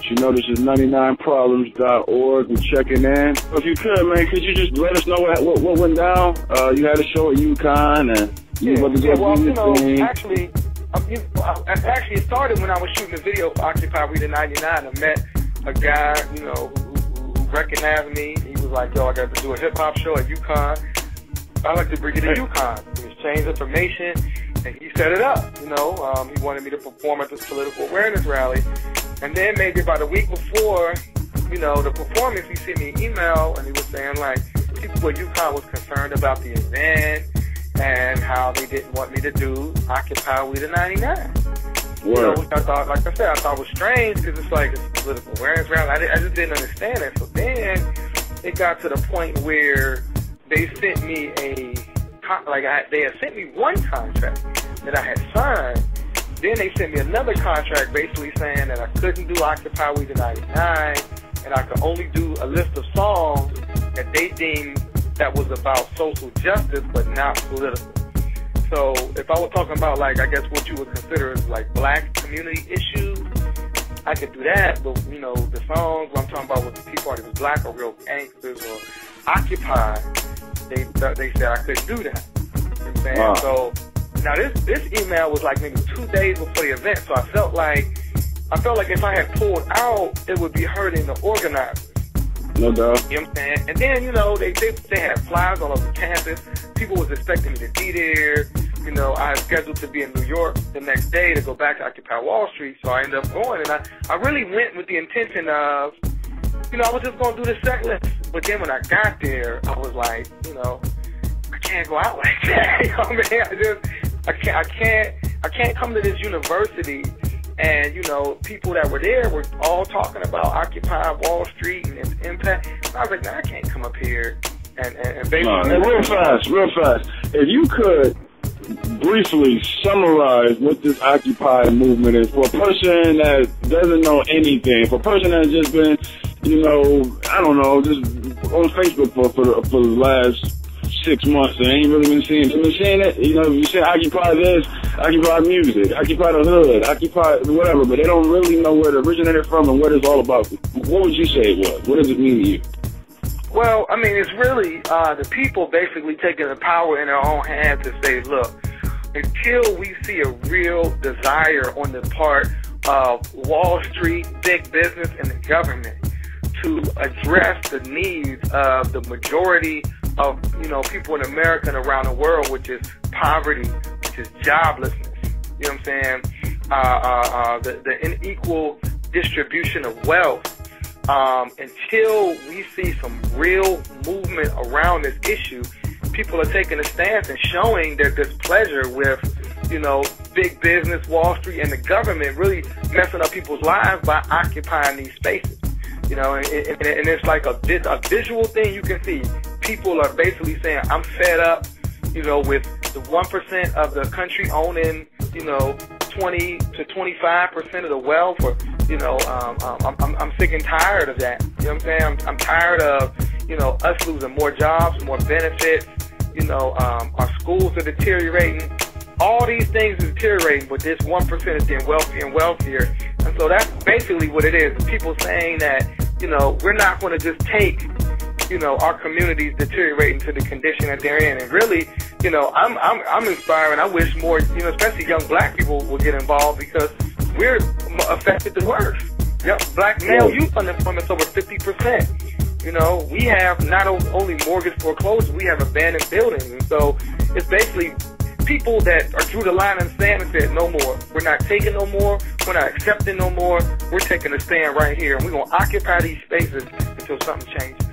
You know, this is 99problems.org. We're checking in. If you could, man, could you just let us know what went down? You had a show at UConn, and you were about to go do your thing. Actually, it started when I was shooting a video for Occupy We the 99. I met a guy, who recognized me. He was like, yo, I got to do a hip-hop show at UConn. I'd like to bring you to UConn. We exchanged information, and he set it up, He wanted me to perform at this political awareness rally. And then maybe about a week before, the performance, he sent me an email, and he was saying, like, people at UConn was concerned about the event and how they didn't want me to do Occupy We the 99. Which I thought, like I said, I thought was strange because it's like it's a political awareness rally. I just didn't understand it. So then it got to the point where they sent me they had sent me one contract that I had signed. Then they sent me another contract basically saying that I couldn't do Occupy We the 99 and I could only do a list of songs that they deemed that was about social justice but not political. So if I was talking about, like, I guess what you would consider as, like, black community issues, I could do that. But, the songs I'm talking about with the Tea Party was black or real gangsters or Occupy, they said I couldn't do that. You know what I'm saying? Wow. So now this email was like maybe 2 days before the event, so I felt like if I had pulled out, it would be hurting the organizers. No doubt. You know what I'm saying? And then, they had flyers all over campus. People was expecting me to be there. I had scheduled to be in New York the next day to go back to Occupy Wall Street, so I ended up going. And I really went with the intention of, I was just going to do the set list. But then when I got there, I was like, I can't go out like that. You know what I mean? I can't come to this university and, people that were there were all talking about Occupy Wall Street and its impact. And I was like, I can't come up here and basically... real fast. If you could briefly summarize what this Occupy movement is for a person that doesn't know anything, for a person that's just been, I don't know, just on Facebook for the last 6 months and ain't really been seeing it. You say Occupy this, Occupy music, Occupy the hood, Occupy whatever, but they don't really know where it originated from and what it's all about. What would you say it was? What does it mean to you? Well, I mean, it's really the people basically taking the power in their own hands to say, look, until we see a real desire on the part of Wall Street, big business, and the government to address the needs of the majority of, people in America and around the world, which is poverty, which is joblessness, you know what I'm saying, the unequal distribution of wealth, until we see some real movement around this issue, people are taking a stance and showing their displeasure with, big business, Wall Street, and the government really messing up people's lives by occupying these spaces. And it's like a visual thing you can see. People are basically saying, I'm fed up, with the 1% of the country owning, 20 to 25% of the wealth. Or, I'm sick and tired of that. You know what I'm saying? I'm tired of, us losing more jobs, more benefits. Our schools are deteriorating. All these things are deteriorating, but this 1% is getting wealthier and wealthier. And so that's basically what it is. People saying that, we're not going to just take, our communities deteriorating to the condition that they're in. And really, I'm inspiring. I wish more, especially young black people will get involved because we're affected the worst. Black male youth unemployment is over 50%. We have not only mortgage foreclosure, we have abandoned buildings. And so it's basically people that are drew the line in the sand and said, no more. We're not taking no more. We're not accepting no more. We're taking a stand right here. And we're going to occupy these spaces until something changes.